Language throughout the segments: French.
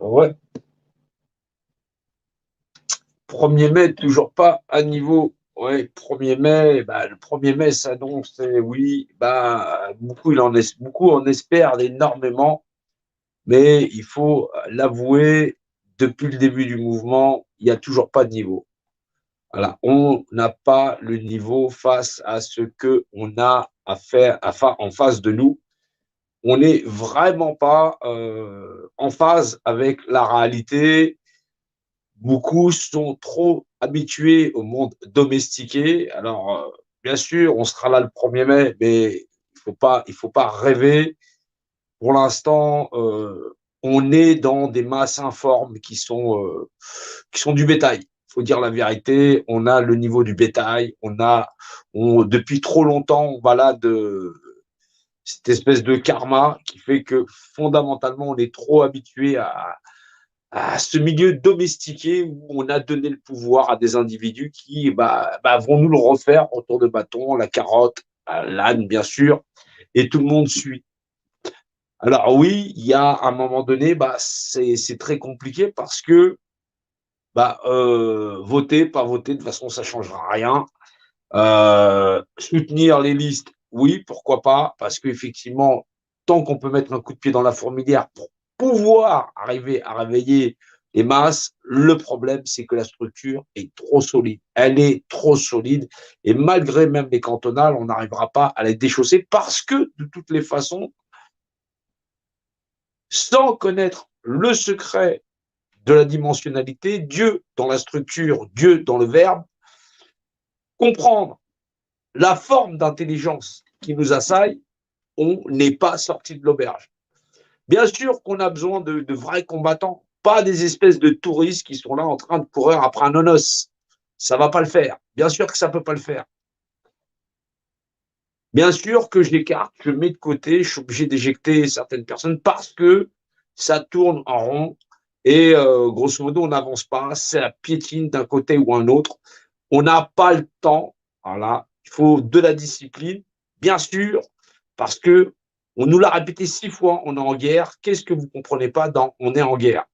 Ouais. 1er mai, toujours pas à niveau. Ouais, 1er mai, bah, le 1er mai s'annonce, oui, bah, beaucoup en espèrent énormément, mais il faut l'avouer, depuis le début du mouvement, il y a toujours pas de niveau. Voilà, on n'a pas le niveau face à ce qu'on a à faire, enfin, en face de nous. On n'est vraiment pas en phase avec la réalité. Beaucoup sont trop habitués au monde domestiqué. Alors, bien sûr, on sera là le 1er mai, mais il faut pas rêver. Pour l'instant, on est dans des masses informes qui sont du bétail. Il faut dire la vérité, on a le niveau du bétail, depuis trop longtemps, on balade cette espèce de karma qui fait que fondamentalement, on est trop habitué à ce milieu domestiqué où on a donné le pouvoir à des individus qui vont nous le refaire autour de bâton, la carotte, l'âne, bien sûr, et tout le monde suit. Alors oui, il y a un moment donné, c'est très compliqué parce que voter, pas voter, de toute façon, ça ne changera rien. Soutenir les listes, oui, pourquoi pas, parce qu'effectivement, tant qu'on peut mettre un coup de pied dans la fourmilière pour pouvoir arriver à réveiller les masses, le problème, c'est que la structure est trop solide. Elle est trop solide et malgré même les cantonales, on n'arrivera pas à les déchausser parce que, de toutes les façons, sans connaître le secret de la dimensionnalité, Dieu dans la structure, Dieu dans le verbe, comprendre la forme d'intelligence qui nous assaille, on n'est pas sorti de l'auberge. Bien sûr qu'on a besoin de vrais combattants, pas des espèces de touristes qui sont là en train de courir après un nonos. Ça ne va pas le faire. Bien sûr que ça ne peut pas le faire. Bien sûr que je l'écarte, je mets de côté, je suis obligé d'éjecter certaines personnes parce que ça tourne en rond et grosso modo, on n'avance pas, c'est la piétine d'un côté ou un autre. On n'a pas le temps, voilà, il faut de la discipline, bien sûr, parce que on nous l'a répété 6 fois, on est en guerre. Qu'est-ce que vous ne comprenez pas dans on est en guerre?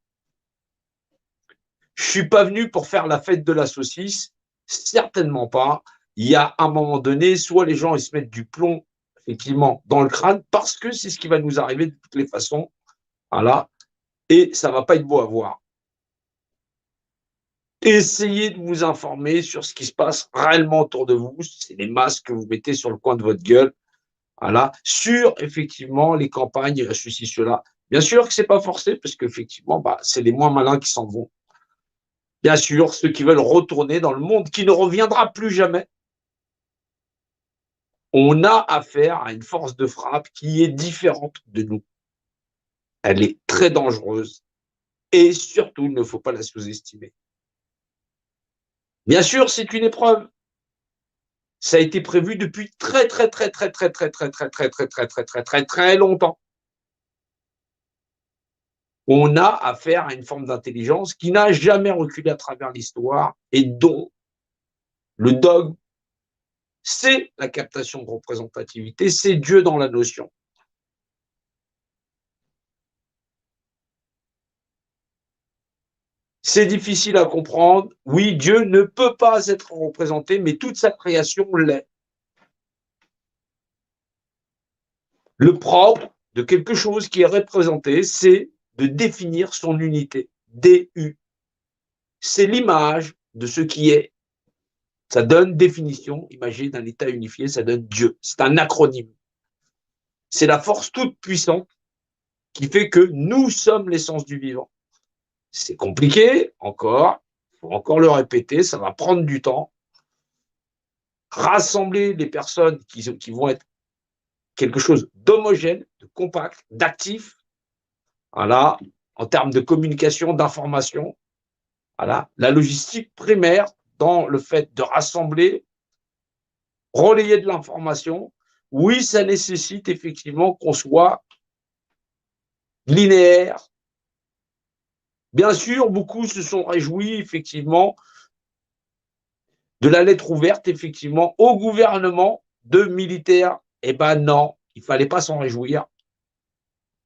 Je ne suis pas venu pour faire la fête de la saucisse, certainement pas. Il y a un moment donné, soit les gens ils se mettent du plomb effectivement dans le crâne parce que c'est ce qui va nous arriver de toutes les façons, voilà, et ça va pas être beau à voir. Essayez de vous informer sur ce qui se passe réellement autour de vous. C'est les masques que vous mettez sur le coin de votre gueule, voilà, sur effectivement les campagnes, ceci, cela. Bien sûr que c'est pas forcé parce qu'effectivement, c'est les moins malins qui s'en vont. Bien sûr, ceux qui veulent retourner dans le monde qui ne reviendra plus jamais. On a affaire à une force de frappe qui est différente de nous. Elle est très dangereuse et surtout, il ne faut pas la sous-estimer. Bien sûr, c'est une épreuve. Ça a été prévu depuis très, très, très, très, très, très, très, très, très, très, très, très, très, très, très longtemps. On a affaire à une forme d'intelligence qui n'a jamais reculé à travers l'histoire et dont le dogme, c'est la captation de représentativité, c'est Dieu dans la notion. C'est difficile à comprendre. Oui, Dieu ne peut pas être représenté, mais toute sa création l'est. Le propre de quelque chose qui est représenté, c'est de définir son unité. DU. C'est l'image de ce qui est. Ça donne définition, imagée d'un état unifié, ça donne Dieu. C'est un acronyme. C'est la force toute puissante qui fait que nous sommes l'essence du vivant. C'est compliqué, encore, il faut encore le répéter, ça va prendre du temps. Rassembler les personnes qui vont être quelque chose d'homogène, de compact, d'actif, voilà, en termes de communication, d'information, voilà, la logistique primaire dans le fait de rassembler, relayer de l'information, oui, ça nécessite effectivement qu'on soit linéaire. Bien sûr, beaucoup se sont réjouis effectivement de la lettre ouverte effectivement au gouvernement de militaires. Eh ben non, il ne fallait pas s'en réjouir.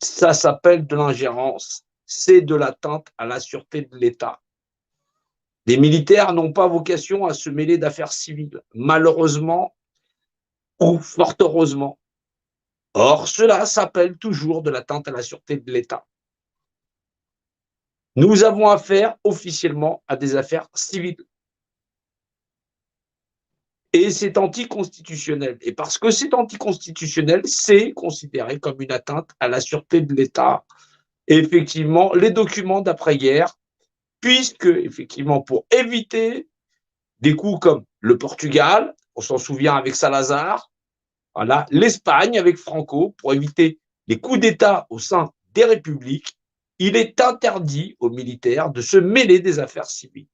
Ça s'appelle de l'ingérence. c'est de l'atteinte à la sûreté de l'État. Les militaires n'ont pas vocation à se mêler d'affaires civiles, malheureusement ou fort heureusement. Or, cela s'appelle toujours de l'atteinte à la sûreté de l'État. Nous avons affaire officiellement à des affaires civiles. Et c'est anticonstitutionnel. Et parce que c'est anticonstitutionnel, c'est considéré comme une atteinte à la sûreté de l'État. Et effectivement, les documents d'après-guerre, puisque, effectivement, pour éviter des coups comme le Portugal, on s'en souvient avec Salazar, voilà, l'Espagne avec Franco, pour éviter les coups d'État au sein des républiques, il est interdit aux militaires de se mêler des affaires civiles.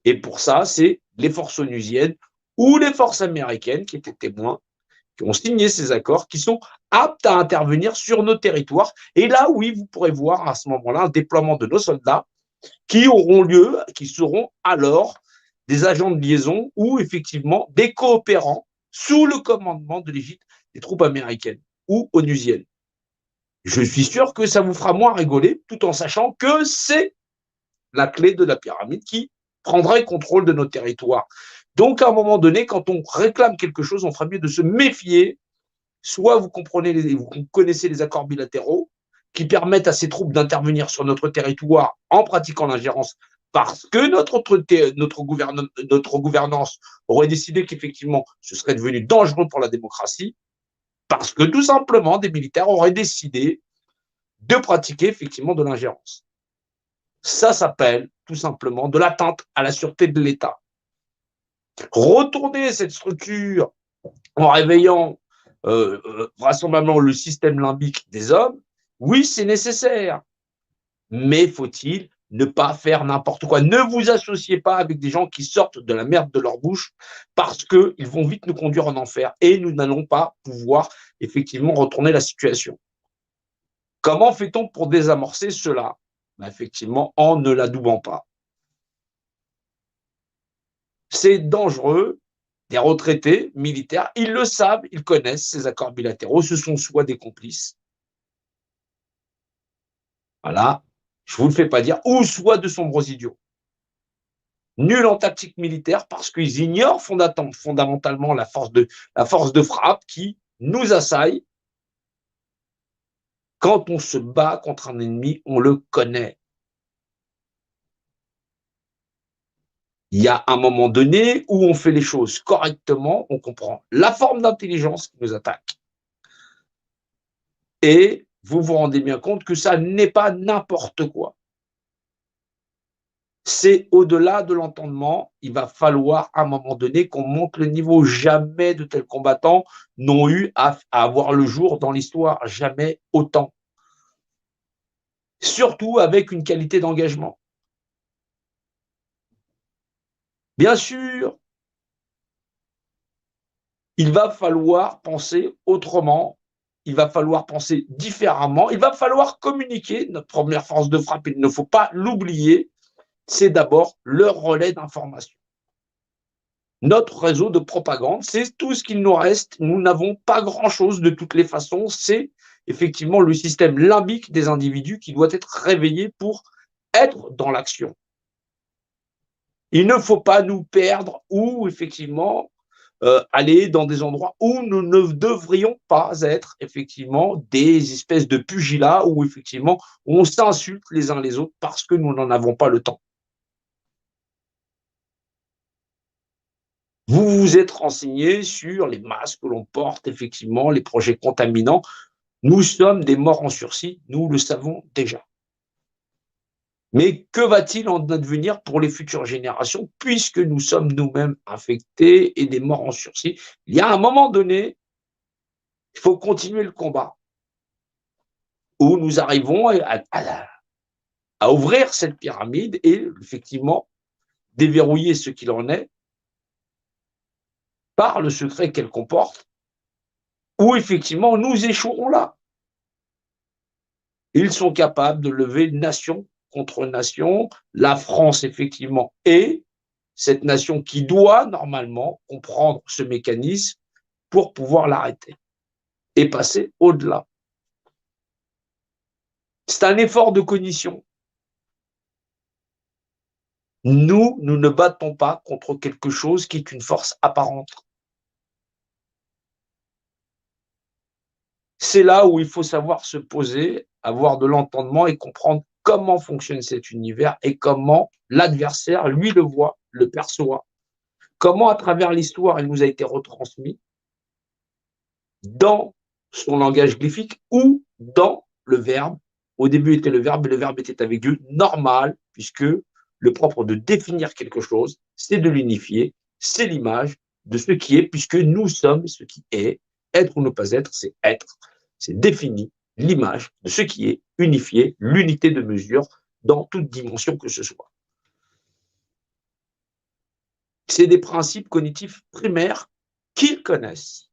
Et pour ça, c'est les forces onusiennes ou les forces américaines qui étaient témoins, qui ont signé ces accords, qui sont aptes à intervenir sur nos territoires. Et là, oui, vous pourrez voir à ce moment-là un déploiement de nos soldats qui auront lieu, qui seront alors des agents de liaison ou effectivement des coopérants sous le commandement de l'égide des troupes américaines ou onusiennes. Je suis sûr que ça vous fera moins rigoler, tout en sachant que c'est la clé de la pyramide qui prendrait contrôle de nos territoires. Donc, à un moment donné, quand on réclame quelque chose, on ferait mieux de se méfier. Soit vous connaissez les accords bilatéraux qui permettent à ces troupes d'intervenir sur notre territoire en pratiquant l'ingérence parce que notre gouvernance aurait décidé qu'effectivement, ce serait devenu dangereux pour la démocratie, parce que tout simplement, des militaires auraient décidé de pratiquer effectivement de l'ingérence. Ça s'appelle tout simplement de l'atteinte à la sûreté de l'État. Retourner cette structure en réveillant vraisemblablement le système limbique des hommes, oui, c'est nécessaire. Mais faut-il ne pas faire n'importe quoi? Ne vous associez pas avec des gens qui sortent de la merde de leur bouche parce qu'ils vont vite nous conduire en enfer et nous n'allons pas pouvoir effectivement retourner la situation. Comment fait-on pour désamorcer cela? Ben, effectivement, en ne l'adoubant pas. C'est dangereux. Des retraités militaires, ils le savent, ils connaissent ces accords bilatéraux, ce sont soit des complices, voilà, je vous le fais pas dire, ou soit de sombres idiots. Nuls en tactique militaire parce qu'ils ignorent fondamentalement la force de frappe qui nous assaille. Quand on se bat contre un ennemi, on le connaît. Il y a un moment donné où on fait les choses correctement, on comprend la forme d'intelligence qui nous attaque. Et vous vous rendez bien compte que ça n'est pas n'importe quoi. C'est au-delà de l'entendement. Il va falloir à un moment donné qu'on monte le niveau. Jamais de tels combattants n'ont eu à avoir le jour dans l'histoire. Jamais autant. Surtout avec une qualité d'engagement. Bien sûr, il va falloir penser autrement. Il va falloir penser différemment. Il va falloir communiquer. Notre première force de frappe, il ne faut pas l'oublier, c'est d'abord le relais d'information. Notre réseau de propagande, c'est tout ce qu'il nous reste. Nous n'avons pas grand-chose de toutes les façons. C'est effectivement le système limbique des individus qui doit être réveillé pour être dans l'action. Il ne faut pas nous perdre ou effectivement aller dans des endroits où nous ne devrions pas être effectivement des espèces de pugilats où effectivement on s'insulte les uns les autres parce que nous n'en avons pas le temps. Vous vous êtes renseigné sur les masques que l'on porte, effectivement, les projets contaminants. Nous sommes des morts en sursis, nous le savons déjà. Mais que va-t-il en advenir pour les futures générations, puisque nous sommes nous-mêmes infectés et des morts en sursis? Il y a un moment donné, il faut continuer le combat, où nous arrivons à ouvrir cette pyramide et effectivement déverrouiller ce qu'il en est par le secret qu'elle comporte, où effectivement nous échouerons là. Ils sont capables de lever nation contre nation. La France, effectivement, est cette nation qui doit normalement comprendre ce mécanisme pour pouvoir l'arrêter et passer au-delà. C'est un effort de cognition. Nous ne battons pas contre quelque chose qui est une force apparente. C'est là où il faut savoir se poser, avoir de l'entendement et comprendre comment fonctionne cet univers et comment l'adversaire, lui, le voit, le perçoit. Comment, à travers l'histoire, il nous a été retransmis dans son langage glyphique ou dans le verbe. Au début était le verbe, et le verbe était avec Dieu, normal, puisque le propre de définir quelque chose, c'est de l'unifier, c'est l'image de ce qui est, puisque nous sommes ce qui est. Être ou ne pas être, c'est être. C'est défini l'image de ce qui est, unifié, l'unité de mesure dans toute dimension que ce soit. C'est des principes cognitifs primaires qu'ils connaissent.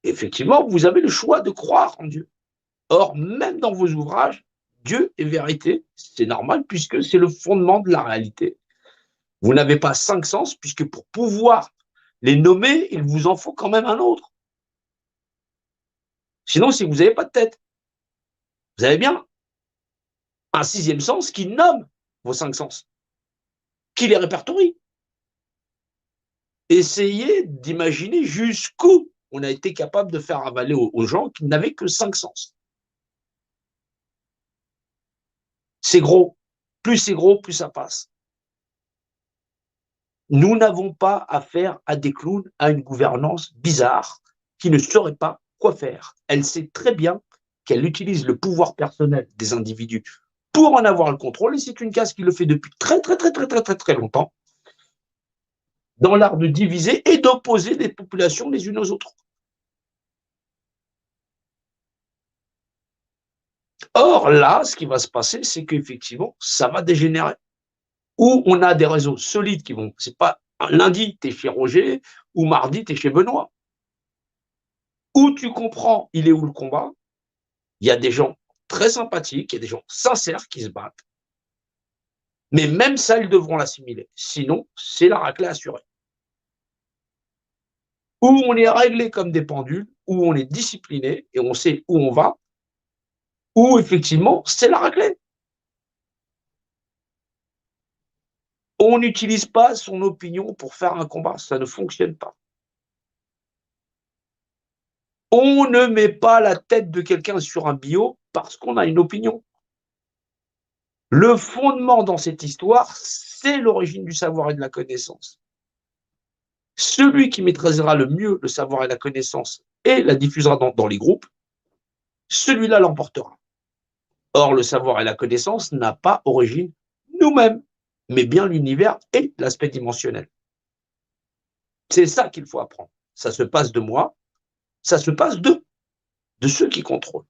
Effectivement, vous avez le choix de croire en Dieu. Or, même dans vos ouvrages, Dieu est vérité, c'est normal puisque c'est le fondement de la réalité. Vous n'avez pas 5 sens puisque pour pouvoir les nommer, il vous en faut quand même un autre. Sinon, si vous n'avez pas de tête, vous avez bien un 6e sens qui nomme vos 5 sens, qui les répertorie. Essayez d'imaginer jusqu'où on a été capable de faire avaler aux gens qui n'avaient que 5 sens. C'est gros. Plus c'est gros, plus ça passe. Nous n'avons pas affaire à des clowns, à une gouvernance bizarre qui ne saurait pas quoi faire. Elle sait très bien qu'elle utilise le pouvoir personnel des individus pour en avoir le contrôle, et c'est une case qui le fait depuis très longtemps, dans l'art de diviser et d'opposer des populations les unes aux autres. Or, là, ce qui va se passer, c'est qu'effectivement, ça va dégénérer. Ou on a des réseaux solides qui vont, c'est pas lundi, tu es chez Roger, ou mardi, tu es chez Benoît. Où tu comprends, il est où le combat. Il y a des gens très sympathiques, il y a des gens sincères qui se battent. Mais même ça, ils devront l'assimiler. Sinon, c'est la raclée assurée. Ou on est réglé comme des pendules, ou on est discipliné et on sait où on va, ou effectivement, c'est la raclée. On n'utilise pas son opinion pour faire un combat, ça ne fonctionne pas. On ne met pas la tête de quelqu'un sur un bio parce qu'on a une opinion. Le fondement dans cette histoire, c'est l'origine du savoir et de la connaissance. Celui qui maîtrisera le mieux le savoir et la connaissance et la diffusera dans les groupes, celui-là l'emportera. Or, le savoir et la connaissance n'a pas origine nous-mêmes, mais bien l'univers et l'aspect dimensionnel. C'est ça qu'il faut apprendre. Ça se passe de moi, ça se passe de ceux qui contrôlent.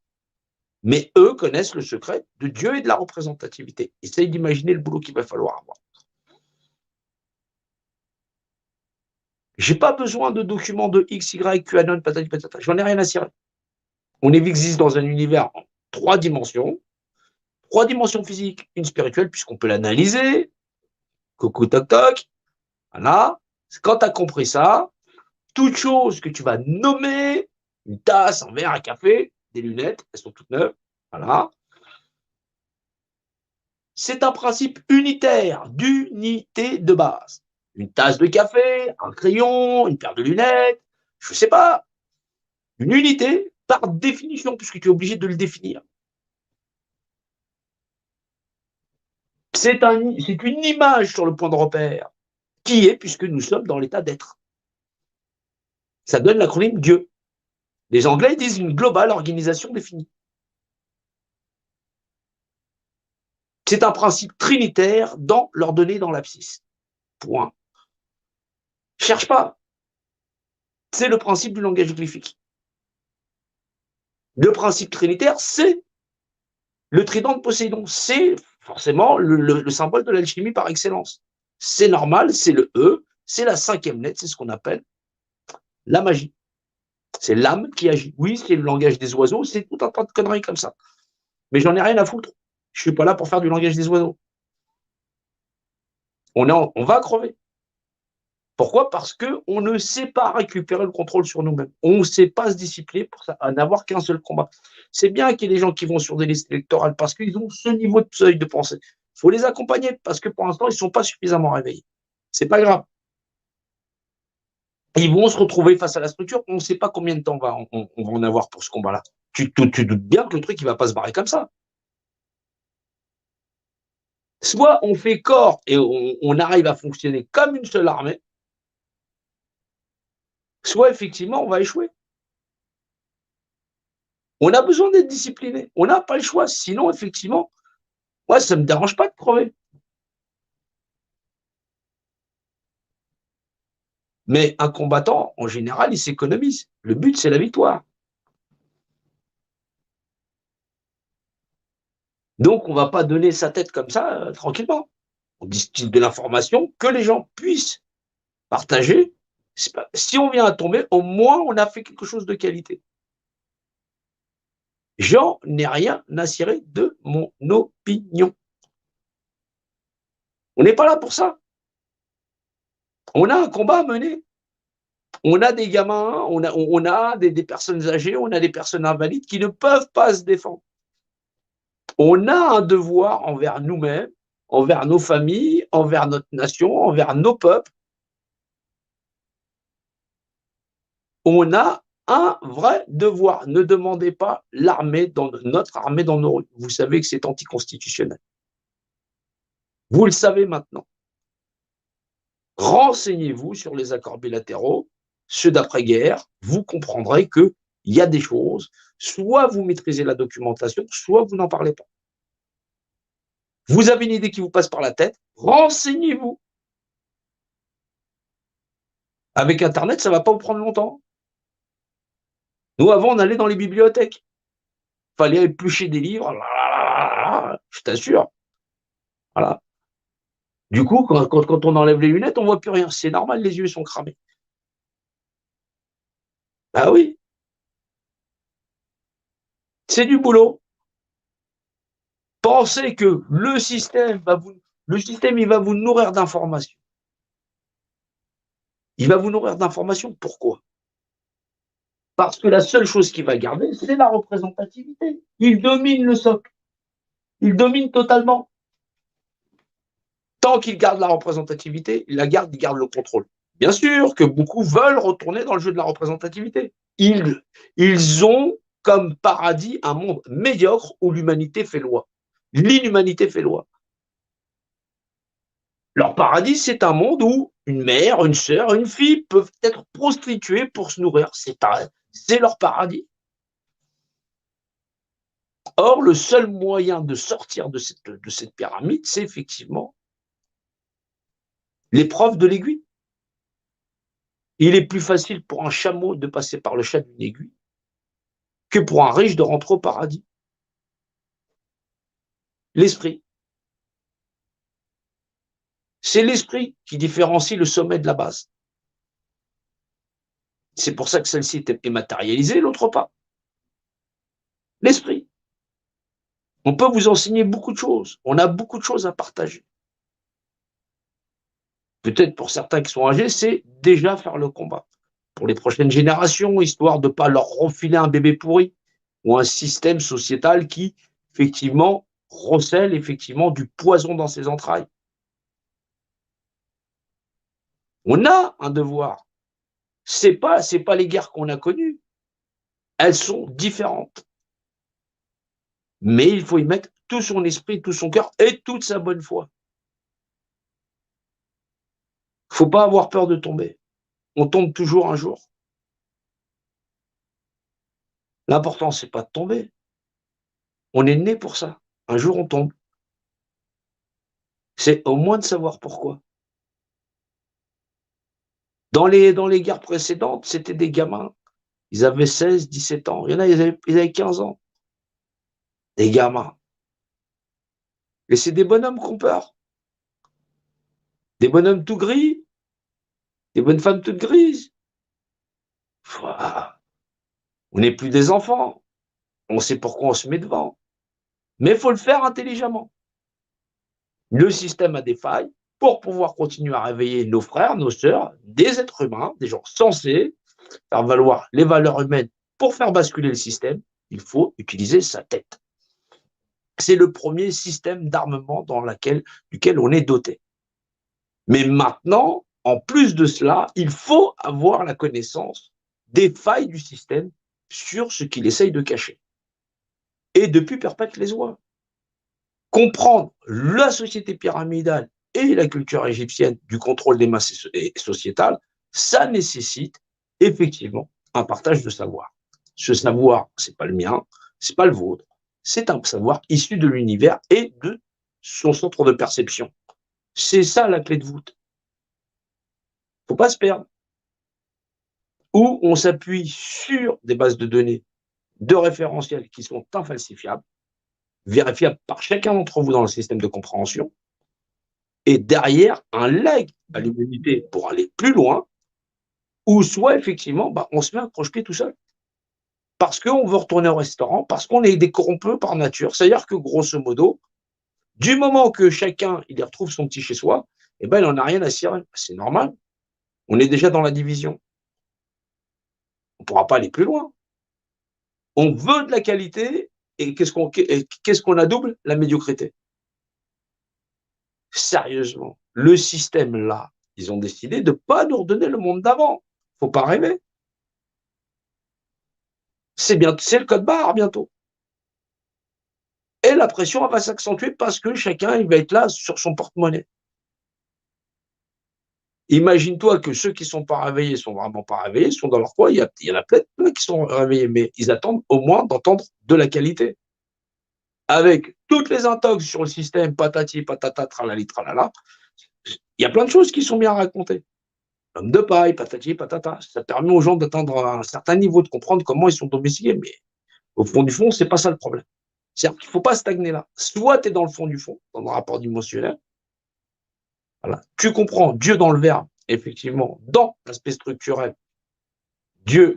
Mais eux connaissent le secret de Dieu et de la représentativité. Essaye d'imaginer le boulot qu'il va falloir avoir. J'ai pas besoin de documents de X, Y, QAnon, patati patata. J'en ai rien à cirer. On existe dans un univers en 3 dimensions physiques, une spirituelle, puisqu'on peut l'analyser. Coucou, toc, toc. Voilà. Quand tu as compris ça, toute chose que tu vas nommer, une tasse, un verre, un café, des lunettes, elles sont toutes neuves. Voilà. C'est un principe unitaire, d'unité de base. Une tasse de café, un crayon, une paire de lunettes, je ne sais pas. Une unité par définition, puisque tu es obligé de le définir. C'est une image sur le point de repère, qui est, puisque nous sommes dans l'état d'être. Ça donne l'acronyme Dieu. Les Anglais disent une global organisation définie. C'est un principe trinitaire dans l'ordonnée dans l'abscisse. Point. Cherche pas. C'est le principe du langage glyphique. Le principe trinitaire, c'est le trident de Poséidon. C'est forcément le symbole de l'alchimie par excellence. C'est normal, c'est le E, c'est la 5e lettre, c'est ce qu'on appelle la magie. C'est l'âme qui agit. Oui, c'est le langage des oiseaux, c'est tout un tas de conneries comme ça. Mais j'en ai rien à foutre. Je suis pas là pour faire du langage des oiseaux. On va crever. Pourquoi? Parce qu'on ne sait pas récupérer le contrôle sur nous-mêmes. On ne sait pas se discipliner pour ça, à n'avoir qu'un seul combat. C'est bien qu'il y ait des gens qui vont sur des listes électorales parce qu'ils ont ce niveau de seuil de pensée. Il faut les accompagner parce que pour l'instant, ils ne sont pas suffisamment réveillés. C'est pas grave. Ils vont se retrouver face à la structure. On ne sait pas combien de temps on va en avoir pour ce combat-là. Tu doutes bien que le truc, il ne va pas se barrer comme ça. Soit on fait corps et on arrive à fonctionner comme une seule armée, soit effectivement on va échouer. On a besoin d'être discipliné. On n'a pas le choix. Sinon, effectivement, moi, ça ne me dérange pas de crever. Mais un combattant, en général, il s'économise. Le but, c'est la victoire. Donc, on ne va pas donner sa tête comme ça, tranquillement. On distille de l'information que les gens puissent partager. Si on vient à tomber, au moins, on a fait quelque chose de qualité. J'en ai rien à cirer de mon opinion. On n'est pas là pour ça. On a un combat à mener. On a des gamins, on a des personnes âgées, on a des personnes invalides qui ne peuvent pas se défendre. On a un devoir envers nous-mêmes, envers nos familles, envers notre nation, envers nos peuples. On a un vrai devoir. Ne demandez pas notre armée dans nos rues. Vous savez que c'est anticonstitutionnel. Vous le savez maintenant. Renseignez-vous sur les accords bilatéraux, ceux d'après-guerre. Vous comprendrez qu'il y a des choses, soit vous maîtrisez la documentation, soit vous n'en parlez pas. Vous avez une idée qui vous passe par la tête, renseignez-vous. Avec Internet, ça ne va pas vous prendre longtemps. Nous, avant, on allait dans les bibliothèques. Il fallait éplucher des livres, je t'assure. Voilà. Du coup, quand on enlève les lunettes, on ne voit plus rien. C'est normal, les yeux sont cramés. Bah oui. C'est du boulot. Pensez que le système, il va vous nourrir d'informations. Il va vous nourrir d'informations. Pourquoi? Parce que la seule chose qu'il va garder, c'est la représentativité. Il domine le socle. Il domine totalement. Tant qu'il garde la représentativité, il garde le contrôle. Bien sûr que beaucoup veulent retourner dans le jeu de la représentativité. Ils ont comme paradis un monde médiocre où l'humanité fait loi. L'inhumanité fait loi. Leur paradis, c'est un monde où une mère, une sœur, une fille peuvent être prostituées pour se nourrir. C'est leur paradis. Or, le seul moyen de sortir de cette pyramide, c'est effectivement l'épreuve de l'aiguille. Il est plus facile pour un chameau de passer par le chat d'une aiguille que pour un riche de rentrer au paradis. L'esprit. C'est l'esprit qui différencie le sommet de la base. C'est pour ça que celle-ci est matérialisée, l'autre pas. L'esprit. On peut vous enseigner beaucoup de choses. On a beaucoup de choses à partager. Peut-être pour certains qui sont âgés, c'est déjà faire le combat. Pour les prochaines générations, histoire de ne pas leur refiler un bébé pourri ou un système sociétal qui, effectivement, recèle effectivement du poison dans ses entrailles. On a un devoir. C'est pas les guerres qu'on a connues. Elles sont différentes. Mais il faut y mettre tout son esprit, tout son cœur et toute sa bonne foi. Il ne faut pas avoir peur de tomber. On tombe toujours un jour. L'important, c'est pas de tomber. On est né pour ça. Un jour, on tombe. C'est au moins de savoir pourquoi. Dans les guerres précédentes, c'était des gamins. Ils avaient 16, 17 ans. Il y en a, ils avaient 15 ans. Des gamins. Et c'est des bonhommes qu'on peur. Des bonhommes tout gris. Des bonnes femmes toutes grises. On n'est plus des enfants. On sait pourquoi on se met devant. Mais il faut le faire intelligemment. Le système a des failles. pour pouvoir continuer à réveiller nos frères, nos sœurs, des êtres humains, des gens sensés, faire valoir les valeurs humaines pour faire basculer le système, il faut utiliser sa tête. C'est le premier système d'armement duquel on est doté. Mais maintenant, en plus de cela, il faut avoir la connaissance des failles du système sur ce qu'il essaye de cacher. Et depuis perpète les oies. Comprendre la société pyramidale et la culture égyptienne du contrôle des masses sociétales, ça nécessite effectivement un partage de savoir. Ce savoir, c'est pas le mien, c'est pas le vôtre, c'est un savoir issu de l'univers et de son centre de perception. C'est ça la clé de voûte. Faut pas se perdre. Ou on s'appuie sur des bases de données de référentiels qui sont infalsifiables, vérifiables par chacun d'entre vous dans le système de compréhension, et derrière un leg à l'humanité pour aller plus loin, ou soit effectivement, on se met à croche-pied tout seul. Parce qu'on veut retourner au restaurant, parce qu'on est des corrompus par nature. C'est-à-dire que grosso modo, du moment que chacun il retrouve son petit chez soi, il n'en a rien à cirer. C'est normal. On est déjà dans la division. On ne pourra pas aller plus loin. On veut de la qualité et qu'est-ce qu'on a double? La médiocrité. Sérieusement, le système là, ils ont décidé de ne pas nous redonner le monde d'avant. Faut pas rêver. C'est le code barre bientôt. Et la pression elle va s'accentuer parce que chacun il va être là sur son porte-monnaie. Imagine-toi que ceux qui ne sont pas réveillés sont vraiment pas réveillés, sont dans leur coin, il y en a plein qui sont réveillés, mais ils attendent au moins d'entendre de la qualité. Avec toutes les intox sur le système, patati, patata, tralali, tralala, il y a plein de choses qui sont bien racontées. L'homme de paille, patati, patata, ça permet aux gens d'atteindre un certain niveau, de comprendre comment ils sont domestiqués, mais au fond du fond, c'est pas ça le problème. C'est-à-dire qu'il ne faut pas stagner là. Soit tu es dans le fond du fond, dans le rapport dimensionnel, voilà. Tu comprends Dieu dans le verbe, effectivement, dans l'aspect structurel. Dieu,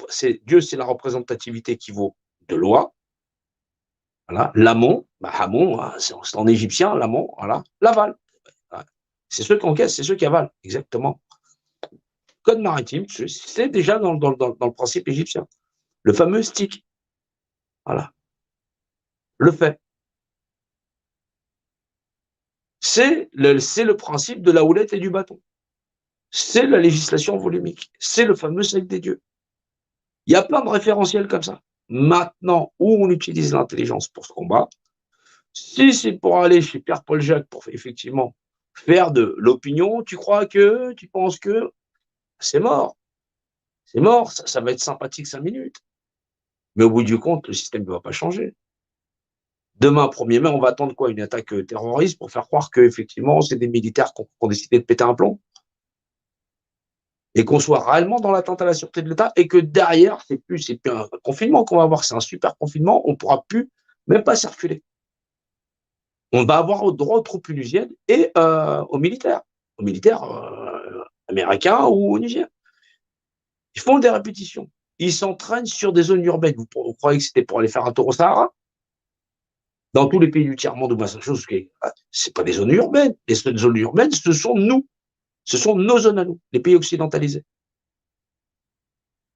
c'est la représentativité qui vaut de loi. Voilà. L'amont, amont, c'est en égyptien, l'amont, voilà. L'aval. Voilà. C'est ceux qui encaissent, c'est ceux qui avalent, exactement. Code maritime, c'est déjà dans le principe égyptien. Le fameux stick. Voilà. Le fait. C'est le principe de la houlette et du bâton. C'est la législation volumique. C'est le fameux cercle des dieux. Il y a plein de référentiels comme ça. Maintenant, où on utilise l'intelligence pour ce combat, si c'est pour aller chez Pierre-Paul Jacques pour effectivement faire de l'opinion, tu penses que, c'est mort. C'est mort, ça va être sympathique 5 minutes. Mais au bout du compte, le système ne va pas changer. Demain, 1er mai, on va attendre quoi? Une attaque terroriste pour faire croire qu'effectivement, c'est des militaires qui ont décidé de péter un plomb? Et qu'on soit réellement dans l'atteinte à la sûreté de l'État et que derrière, c'est plus un confinement qu'on va avoir, c'est un super confinement, on ne pourra plus même pas circuler. On va avoir droit aux troupes onusiennes et aux militaires américains ou onusiens. Ils font des répétitions. Ils s'entraînent sur des zones urbaines. Vous croyez que c'était pour aller faire un tour au Sahara? Dans tous les pays du tiers-monde ou machin chose, c'est pas des zones urbaines. Les zones urbaines, ce sont nous. Ce sont nos zones à nous, les pays occidentalisés.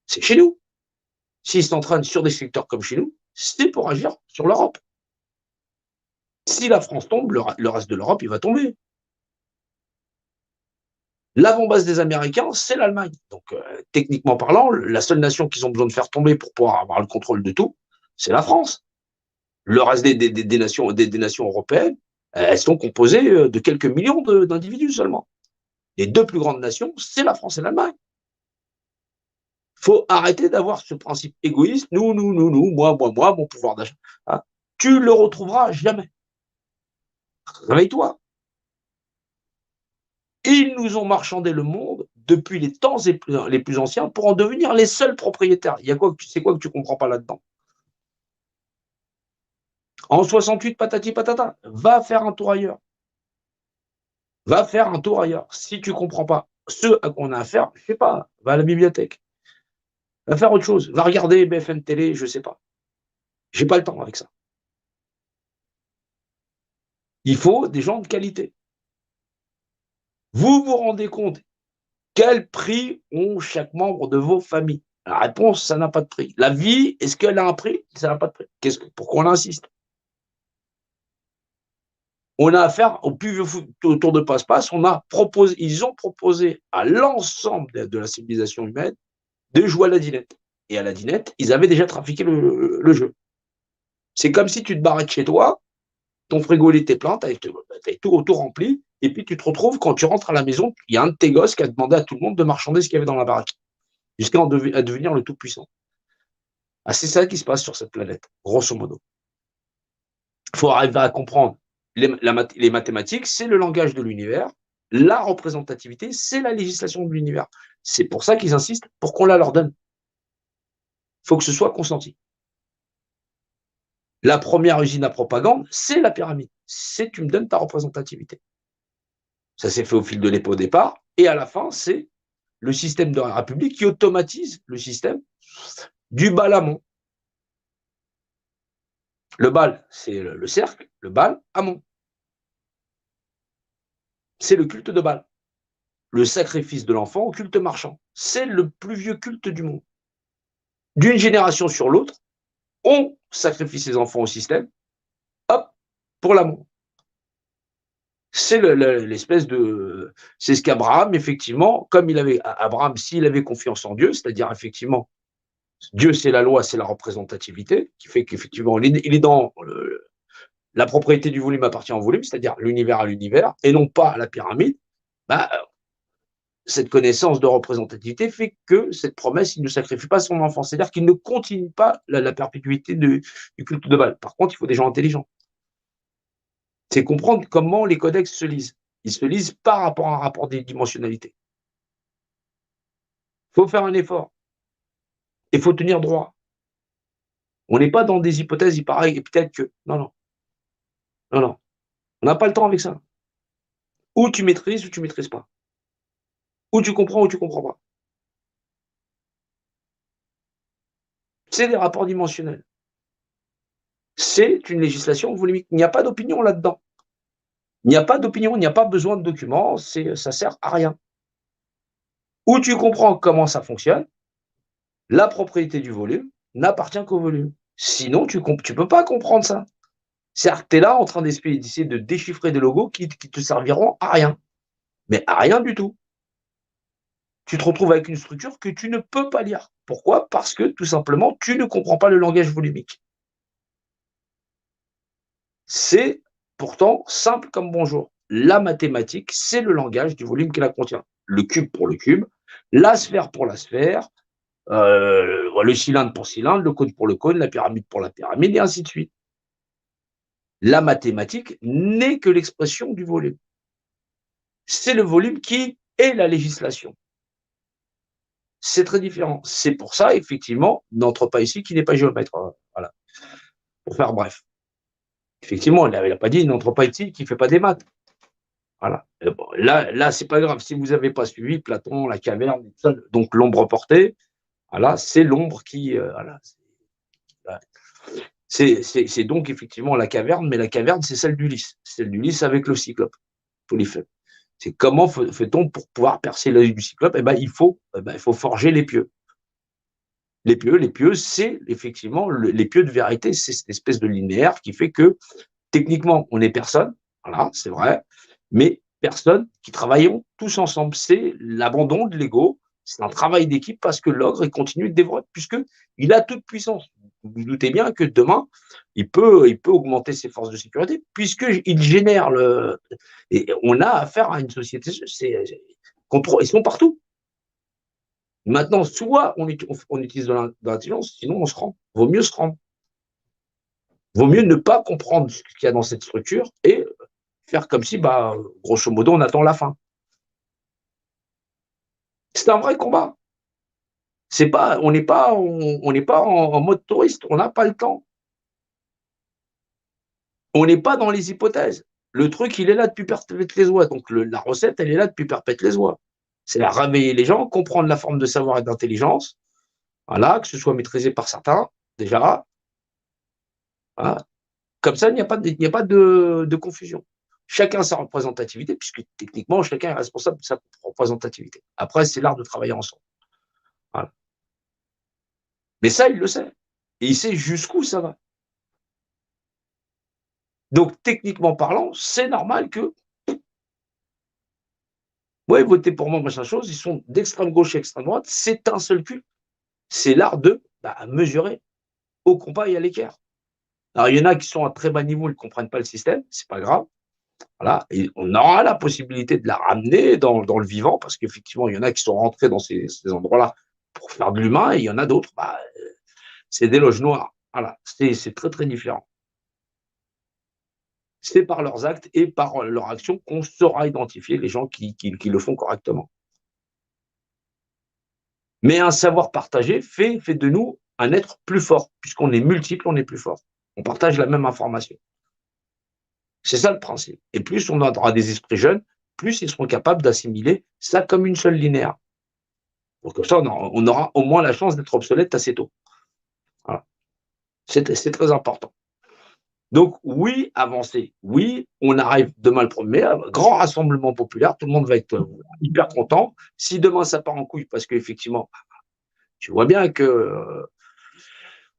C'est chez nous. S'ils s'entraînent sur des secteurs comme chez nous, c'est pour agir sur l'Europe. Si la France tombe, le reste de l'Europe, il va tomber. L'avant-base des Américains, c'est l'Allemagne. Donc, techniquement parlant, la seule nation qu'ils ont besoin de faire tomber pour pouvoir avoir le contrôle de tout, c'est la France. Le reste des nations européennes, elles sont composées de quelques millions d'individus seulement. Les deux plus grandes nations, c'est la France et l'Allemagne. Il faut arrêter d'avoir ce principe égoïste, nous, moi, mon pouvoir d'achat. Hein. Tu le retrouveras jamais. Réveille-toi. Ils nous ont marchandé le monde depuis les temps les plus anciens pour en devenir les seuls propriétaires. C'est quoi que tu ne comprends pas là-dedans? En 68, patati patata, va faire un tour ailleurs. Va faire un tour ailleurs. Si tu ne comprends pas ce à quoi on a affaire, je ne sais pas, va à la bibliothèque. Va faire autre chose. Va regarder BFM Télé, je ne sais pas. Je n'ai pas le temps avec ça. Il faut des gens de qualité. Vous vous rendez compte quel prix ont chaque membre de vos familles? La réponse, ça n'a pas de prix. La vie, est-ce qu'elle a un prix? Ça n'a pas de prix. Pourquoi on insiste? On a affaire au plus vieux tour de passe-passe. Ils ont proposé à l'ensemble de la civilisation humaine de jouer à la dinette. Et à la dinette, ils avaient déjà trafiqué le jeu. C'est comme si tu te barrais de chez toi, ton frigo il était plein, tu avais tout rempli, et puis tu te retrouves, quand tu rentres à la maison, il y a un de tes gosses qui a demandé à tout le monde de marchander ce qu'il y avait dans la baraque, jusqu'à devenir le tout-puissant. Ah, c'est ça qui se passe sur cette planète, grosso modo. Il faut arriver à comprendre les mathématiques, c'est le langage de l'univers. La représentativité, c'est la législation de l'univers. C'est pour ça qu'ils insistent pour qu'on la leur donne. Il faut que ce soit consenti. La première usine à propagande, c'est la pyramide. C'est tu me donnes ta représentativité. Ça s'est fait au fil de l'épée au départ. Et à la fin, c'est le système de la République qui automatise le système du bal amont. Le bal, c'est le cercle. Le bal amont, c'est le culte de Baal. Le sacrifice de l'enfant au culte marchand. C'est le plus vieux culte du monde. D'une génération sur l'autre, on sacrifie ses enfants au système, hop, pour l'amour. C'est l'espèce de. C'est ce qu'Abraham, effectivement, comme Abraham, s'il avait confiance en Dieu, c'est-à-dire, effectivement, Dieu, c'est la loi, c'est la représentativité, qui fait qu'effectivement, il est dans la propriété du volume appartient au volume, c'est-à-dire l'univers à l'univers, et non pas à la pyramide. Bah, cette connaissance de représentativité fait que cette promesse, il ne sacrifie pas son enfant. C'est-à-dire qu'il ne continue pas la perpétuité du culte de Baal. Par contre, il faut des gens intelligents. C'est comprendre comment les codex se lisent. Ils se lisent par rapport à un rapport des dimensionnalités. Il faut faire un effort. Il faut tenir droit. On n'est pas dans des hypothèses, il paraît, et peut-être que. Non, non. Non, non. On n'a pas le temps avec ça. Ou tu maîtrises ou tu ne maîtrises pas. Ou tu comprends ou tu ne comprends pas. C'est des rapports dimensionnels. C'est une législation volumique. Il n'y a pas d'opinion là-dedans. Il n'y a pas d'opinion, il n'y a pas besoin de documents, ça sert à rien. Ou tu comprends comment ça fonctionne, la propriété du volume n'appartient qu'au volume. Sinon, tu ne peux pas comprendre ça. C'est-à-dire que tu es là en train d'essayer de déchiffrer des logos qui te serviront à rien. Mais à rien du tout. Tu te retrouves avec une structure que tu ne peux pas lire. Pourquoi? Parce que tout simplement, tu ne comprends pas le langage volumique. C'est pourtant simple comme bonjour. La mathématique, c'est le langage du volume qui la contient. Le cube pour le cube, la sphère pour la sphère, le cylindre pour cylindre, le cône pour le cône, la pyramide pour la pyramide, et ainsi de suite. La mathématique n'est que l'expression du volume. C'est le volume qui est la législation. C'est très différent. C'est pour ça, effectivement, n'entre pas ici qui n'est pas géomètre. Voilà. Pour faire bref. Effectivement, il n'a pas dit n'entre pas ici qui ne fait pas des maths. Voilà. Bon, là c'est pas grave. Si vous n'avez pas suivi Platon, la caverne, donc l'ombre portée, voilà, c'est l'ombre qui. Voilà, c'est donc effectivement la caverne, mais la caverne, c'est celle d'Ulysse. Celle d'Ulysse avec le cyclope, Polyphème. C'est comment fait-on pour pouvoir percer l'œil du cyclope? Il faut forger les pieux. Les pieux, c'est effectivement les pieux de vérité, c'est cette espèce de linéaire qui fait que techniquement, on n'est personne, voilà, c'est vrai, mais personne qui travaillons tous ensemble. C'est l'abandon de l'ego, c'est un travail d'équipe parce que l'ogre continue de dévorer, puisqu'il a toute puissance. Vous vous doutez bien que demain, il peut augmenter ses forces de sécurité, puisqu'il génère le. Et on a affaire à une société, ils sont partout. Maintenant, soit on utilise de l'intelligence, sinon on se rend. Vaut mieux se rendre. Vaut mieux ne pas comprendre ce qu'il y a dans cette structure et faire comme si, grosso modo, on attend la fin. C'est un vrai combat. On n'est pas en mode touriste, on n'a pas le temps. On n'est pas dans les hypothèses. Le truc, il est là depuis perpète les oies. Donc la recette, elle est là depuis perpète les oies. C'est à réveiller les gens, comprendre la forme de savoir et d'intelligence, voilà, que ce soit maîtrisé par certains, déjà. Voilà. Comme ça, il n'y a pas de confusion. chacun sa représentativité, puisque techniquement, chacun est responsable de sa représentativité. Après, c'est l'art de travailler ensemble. Voilà. Mais ça, il le sait. Et il sait jusqu'où ça va. Donc, techniquement parlant, c'est normal que, ouais, votez pour moi, machin chose, ils sont d'extrême gauche et extrême droite, c'est un seul culte. C'est l'art de mesurer au compas et à l'équerre. Alors, il y en a qui sont à très bas niveau, ils ne comprennent pas le système, c'est pas grave. Voilà, et on aura la possibilité de la ramener dans le vivant, parce qu'effectivement, il y en a qui sont rentrés dans ces endroits-là pour faire de l'humain, et il y en a d'autres, c'est des loges noires. Voilà, c'est très, très différent. C'est par leurs actes et par leur action qu'on saura identifier les gens qui le font correctement. Mais un savoir partagé fait de nous un être plus fort, puisqu'on est multiple, on est plus fort. On partage la même information. C'est ça le principe. Et plus on aura des esprits jeunes, plus ils seront capables d'assimiler ça comme une seule linéaire. Donc comme ça, on aura au moins la chance d'être obsolète assez tôt. Voilà. C'est très important. Donc oui, avancer. Oui, on arrive demain le 1er mai, grand rassemblement populaire, tout le monde va être hyper content. Si demain ça part en couille, parce qu'effectivement, tu vois bien que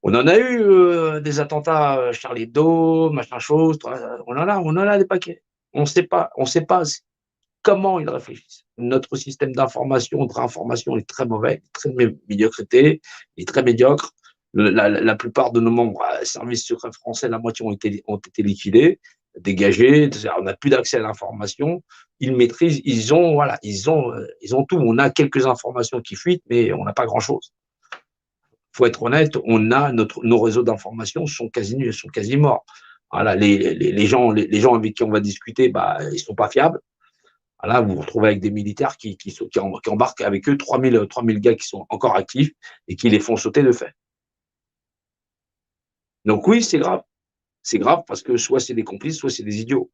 on en a eu des attentats Charlie Hebdo, machin chose, on en a des paquets. On sait pas comment ils réfléchissent. Notre système d'information, de réinformation est très mauvais, très de médiocrité, est très médiocre. La plupart de nos membres services secrets français, la moitié ont été liquidés, dégagés. On n'a plus d'accès à l'information. Ils maîtrisent, ils ont tout. On a quelques informations qui fuitent, mais on n'a pas grand-chose. Il faut être honnête, nos réseaux d'information sont quasi morts. Voilà, les gens avec qui on va discuter, ils sont pas fiables. Là, vous vous retrouvez avec des militaires qui embarquent avec eux 3000 gars qui sont encore actifs et qui les font sauter de fait. Donc oui, c'est grave. C'est grave parce que soit c'est des complices, soit c'est des idiots.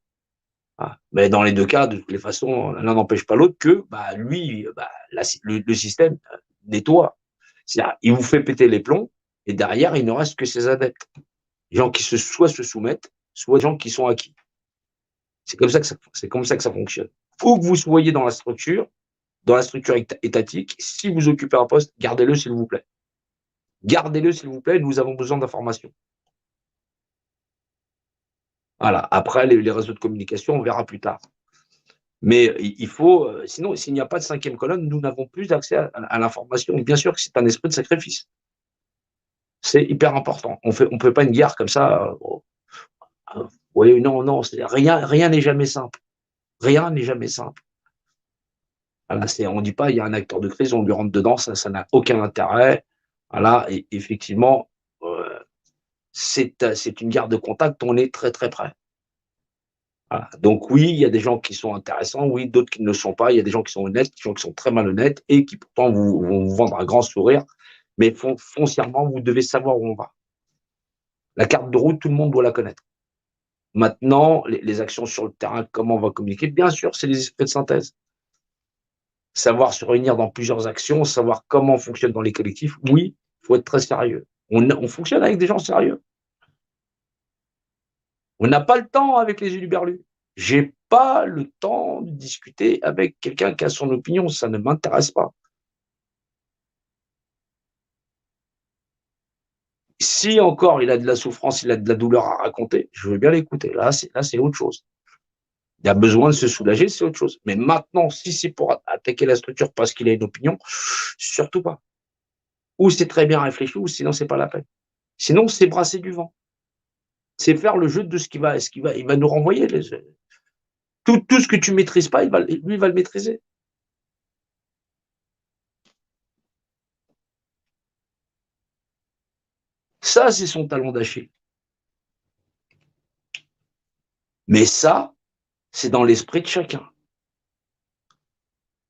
Mais dans les deux cas, de toutes les façons, l'un n'empêche pas l'autre que lui, le système nettoie. C'est-à-dire, il vous fait péter les plombs et derrière, il ne reste que ses adeptes. Les gens qui soit se soumettent, soit des gens qui sont acquis. C'est comme ça que ça fonctionne. Il faut que vous soyez dans la structure étatique. Si vous occupez un poste, gardez-le, s'il vous plaît. Gardez-le, s'il vous plaît, nous avons besoin d'informations. Voilà. Après, les réseaux de communication, on verra plus tard. Mais il faut, sinon, s'il n'y a pas de cinquième colonne, nous n'avons plus d'accès à l'information. Bien sûr que c'est un esprit de sacrifice. C'est hyper important. On peut pas une guerre comme ça. Oui, non, rien n'est jamais simple. Rien n'est jamais simple. Voilà, on ne dit pas, il y a un acteur de crise, on lui rentre dedans, ça n'a aucun intérêt. Voilà, et effectivement, c'est une guerre de contact, on est très très près. Voilà. Donc oui, il y a des gens qui sont intéressants, oui, d'autres qui ne le sont pas. Il y a des gens qui sont honnêtes, des gens qui sont très malhonnêtes et qui pourtant vont vous vendre un grand sourire. Mais foncièrement, vous devez savoir où on va. La carte de route, tout le monde doit la connaître. Maintenant, les actions sur le terrain, comment on va communiquer, bien sûr, c'est les esprits de synthèse. Savoir se réunir dans plusieurs actions, savoir comment on fonctionne dans les collectifs, oui, il faut être très sérieux. On fonctionne avec des gens sérieux. On n'a pas le temps avec les huluberlus. J'ai pas le temps de discuter avec quelqu'un qui a son opinion, ça ne m'intéresse pas. Si encore il a de la souffrance, il a de la douleur à raconter, je veux bien l'écouter. Là, c'est autre chose. Il a besoin de se soulager, c'est autre chose. Mais maintenant, si c'est pour attaquer la structure parce qu'il a une opinion, surtout pas. Ou c'est très bien réfléchi, ou sinon c'est pas la peine. Sinon, c'est brasser du vent. C'est faire le jeu de il va nous renvoyer. Tout ce que tu maîtrises pas, lui, il va le maîtriser. Ça, c'est son talon d'Achille. Mais ça, c'est dans l'esprit de chacun.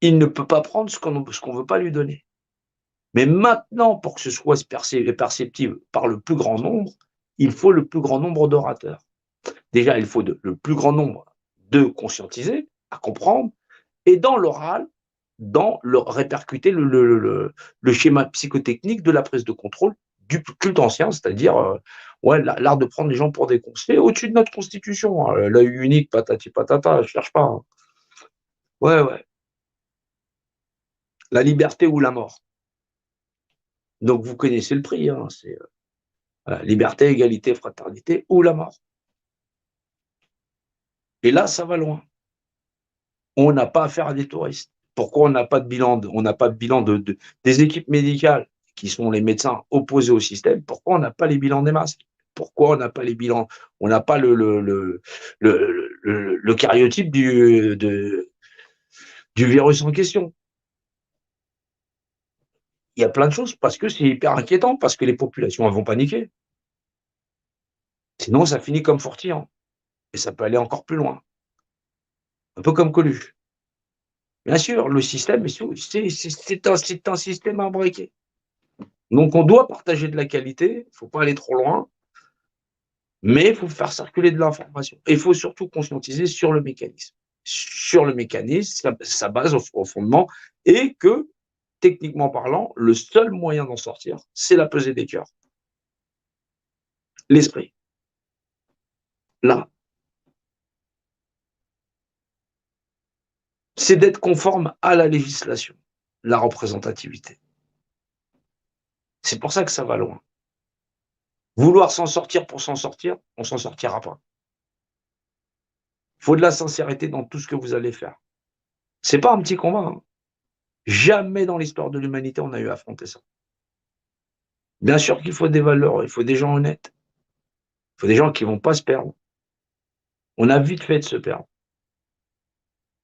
Il ne peut pas prendre ce qu'on ne veut pas lui donner. Mais maintenant, pour que ce soit perceptible par le plus grand nombre, il faut le plus grand nombre d'orateurs. Déjà, il faut le plus grand nombre de conscientiser, à comprendre, et dans l'oral, répercuter le schéma psychotechnique de la prise de contrôle du culte ancien, c'est-à-dire Ouais, l'art de prendre les gens pour des cons. C'est au-dessus de notre constitution, hein, l'œil unique, patati patata, je cherche pas, hein. Ouais, ouais. La liberté ou la mort. Donc vous connaissez le prix, hein, c'est voilà, liberté, égalité, fraternité ou la mort. Et là, ça va loin. On n'a pas affaire à des touristes. Pourquoi on n'a pas de bilan, on n'a pas de bilan des équipes médicales qui sont les médecins opposés au système? Pourquoi on n'a pas les bilans des masques? Pourquoi on n'a pas les bilans? On n'a pas le cariotype du virus en question. Il y a plein de choses parce que c'est hyper inquiétant, parce que les populations elles vont paniquer. Sinon, ça finit comme Fortian. Et ça peut aller encore plus loin. Un peu comme Coluche. Bien sûr, le système, c'est un système imbriqué. Donc, on doit partager de la qualité, il ne faut pas aller trop loin, mais il faut faire circuler de l'information. Et il faut surtout conscientiser sur le mécanisme. Sur le mécanisme, sa base au fondement, et que, techniquement parlant, le seul moyen d'en sortir, c'est la pesée des cœurs. L'esprit. Là, c'est d'être conforme à la législation, la représentativité. C'est pour ça que ça va loin. Vouloir s'en sortir pour s'en sortir, on s'en sortira pas. Il faut de la sincérité dans tout ce que vous allez faire. C'est pas un petit combat, hein. Jamais dans l'histoire de l'humanité on a eu à affronter ça. Bien sûr qu'il faut des valeurs, il faut des gens honnêtes, il faut des gens qui vont pas se perdre. On a vite fait de se perdre.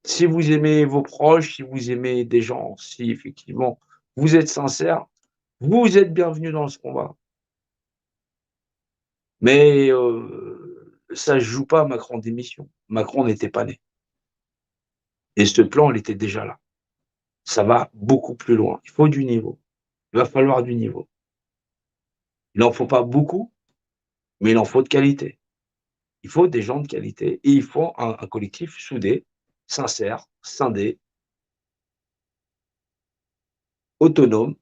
Si vous aimez vos proches, si vous aimez des gens, si effectivement vous êtes sincère, vous êtes bienvenus dans ce combat. Mais ça ne joue pas à Macron démission. Macron n'était pas né. Et ce plan, il était déjà là. Ça va beaucoup plus loin. Il faut du niveau. Il va falloir du niveau. Il n'en faut pas beaucoup, mais il en faut de qualité. Il faut des gens de qualité et il faut un collectif soudé, sincère, scindé, autonome.